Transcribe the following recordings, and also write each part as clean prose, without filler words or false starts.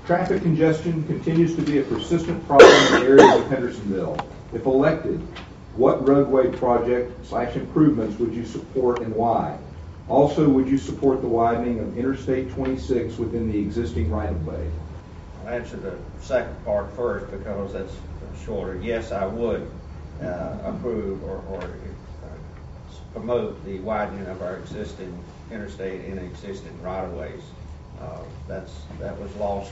Traffic congestion continues to be a persistent problem in areas of Hendersonville. If elected, what roadway project/improvements would you support and why? Also, would you support the widening of Interstate 26 within the existing right-of-way? I'll answer the second part first because that's shorter. Yes, I would approve or promote the widening of our existing interstate and existing right-of-ways. That was lost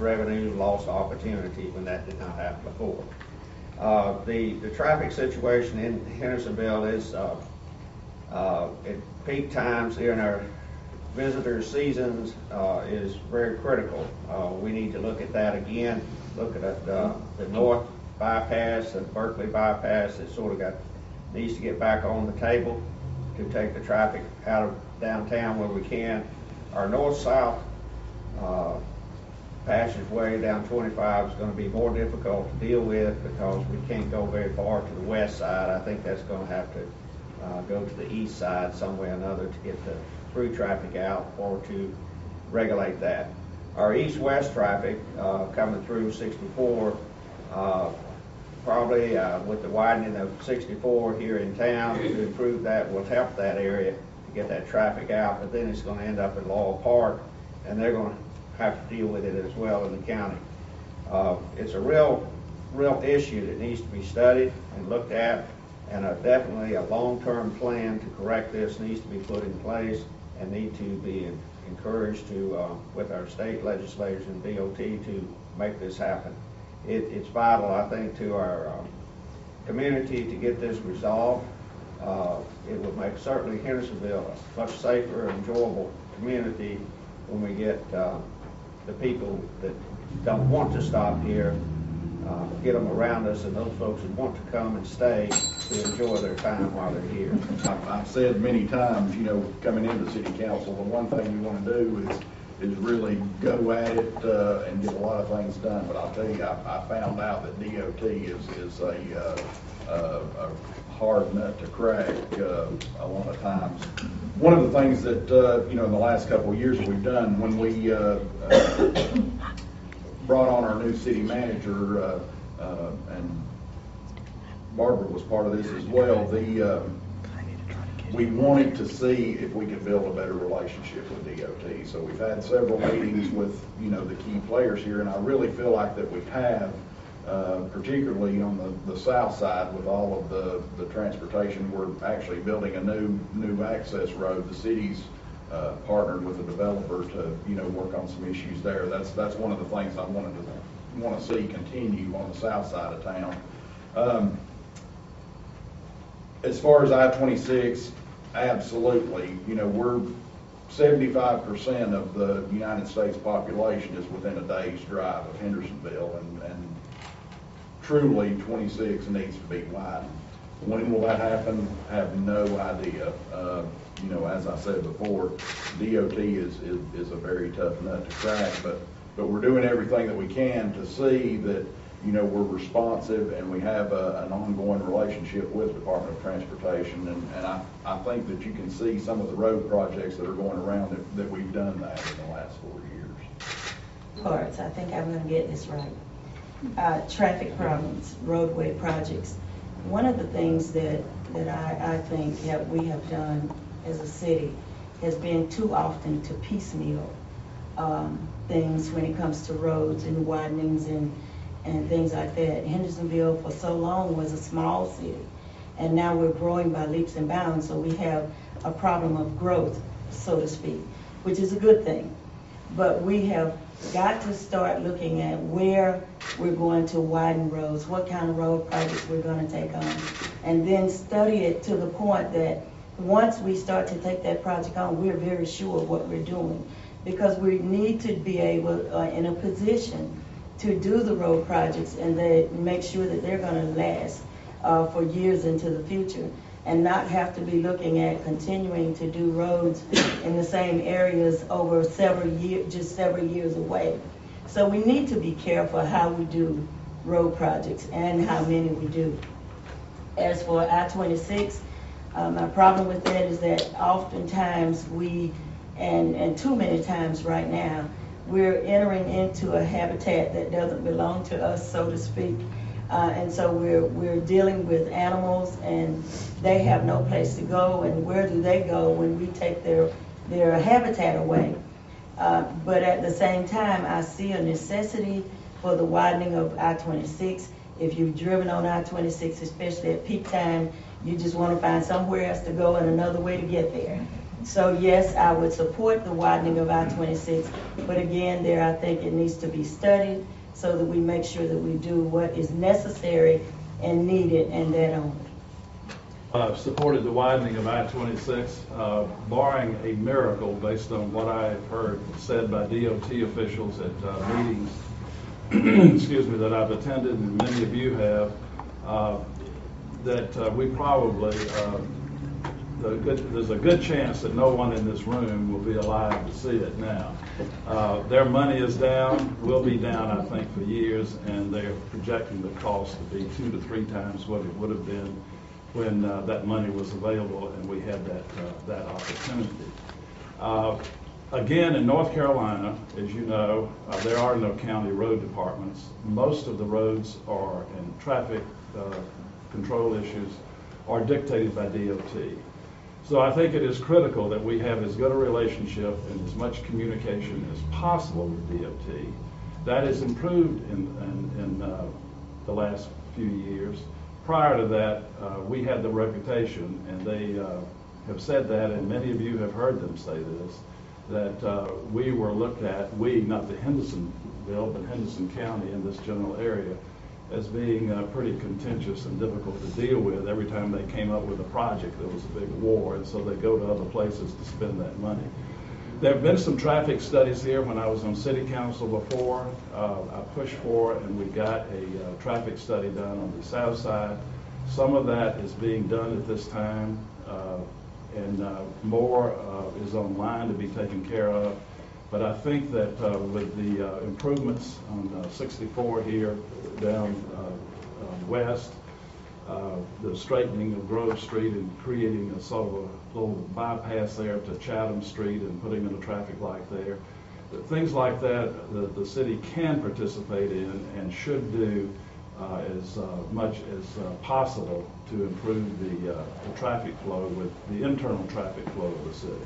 revenue, lost opportunity when that did not happen before. The traffic situation in Hendersonville is at peak times during our visitor seasons is very critical. We need to look at that again. Look at the north bypass, the Berkeley bypass that sort of needs to get back on the table to take the traffic out of downtown where we can. Our north-south passageway down 25 is going to be more difficult to deal with because we can't go very far to the west side. I think that's going to have to go to the east side some way or another to get the through traffic out or to regulate that. Our east-west traffic coming through 64, probably with the widening of 64 here in town to improve that will help that area to get that traffic out, but then it's going to end up in Laurel Park and they're going to have to deal with it as well in the county. It's a real issue that needs to be studied and looked at, and definitely a long-term plan to correct this needs to be put in place and need to be encouraged to, with our state legislators and DOT to make this happen. It's vital, I think, to our community to get this resolved. It would make certainly Hendersonville a much safer, enjoyable community when we get the people that don't want to stop here, get them around us, and those folks that want to come and stay to enjoy their time while they're here. I've said many times, coming into city council, the one thing you want to do is really go at it and get a lot of things done. But I'll tell you, I found out that DOT is a hard nut to crack a lot of times. One of the things that in the last couple of years we've done when we brought on our new city manager, and Barbara was part of this as well. We wanted to see if we could build a better relationship with DOT. So we've had several meetings with the key players here, and I really feel like that we have, particularly on the south side with all of the transportation. We're actually building a new access road. The city's partnered with a developer to work on some issues there. That's one of the things I want to see continue on the south side of town. As far as I-26, absolutely. We're 75% of the United States population is within a day's drive of Hendersonville, and truly 26 needs to be widened. When will that happen? I have no idea. As I said before, DOT is a very tough nut to crack, but we're doing everything that we can to see that we're responsive and we have an ongoing relationship with Department of Transportation, and I think that you can see some of the road projects that are going around that we've done that in the last 4 years. Parts, I think I'm going to get this right. Traffic problems, roadway projects. One of the things that I think we have done as a city has been too often to piecemeal things when it comes to roads and widenings and things like that. Hendersonville for so long was a small city, and now we're growing by leaps and bounds, so we have a problem of growth, so to speak, which is a good thing. But we have got to start looking at where we're going to widen roads, what kind of road projects we're going to take on, and then study it to the point that once we start to take that project on, we're very sure of what we're doing, because we need to be able, in a position to do the road projects and they make sure that they're going to last for years into the future, and not have to be looking at continuing to do roads in the same areas over several years away. So we need to be careful how we do road projects and how many we do. As for I-26, my problem with that is that oftentimes and too many times right now, we're entering into a habitat that doesn't belong to us, so to speak. And so we're dealing with animals, and they have no place to go, and where do they go when we take their habitat away? But at the same time, I see a necessity for the widening of I-26. If you've driven on I-26, especially at peak time, you just want to find somewhere else to go and another way to get there. So yes, I would support the widening of I-26, but again, I think it needs to be studied so that we make sure that we do what is necessary and needed, and that only. Supported the widening of I-26, barring a miracle based on what I've heard said by DOT officials at meetings excuse me, that I've attended, and many of you have, that we probably, there's a good chance that no one in this room will be alive to see it now. Their money is down, will be down, I think, for years, and they're projecting the cost to be 2 to 3 times what it would have been when that money was available and we had that opportunity. Again, in North Carolina, as you know, there are no county road departments. Most of the roads are, and traffic control issues are dictated by DOT. So I think it is critical that we have as good a relationship and as much communication as possible with DOT. That has improved in the last few years. Prior to that, we had the reputation, and they have said that, and many of you have heard them say this, that we were looked at, not the Hendersonville, but Henderson County in this general area, as being pretty contentious and difficult to deal with. Every time they came up with a project, there was a big war, and so they go to other places to spend that money. There have been some traffic studies here. When I was on City Council before, I pushed for, and we got a traffic study done on the south side. Some of that is being done at this time, and more is online to be taken care of. But I think that with the improvements on 64 here down west, the straightening of Grove Street and creating a sort of a little bypass there to Chatham Street and putting in a traffic light there, things like that the city can participate in and should do as much as possible to improve the traffic flow with the internal traffic flow of the city.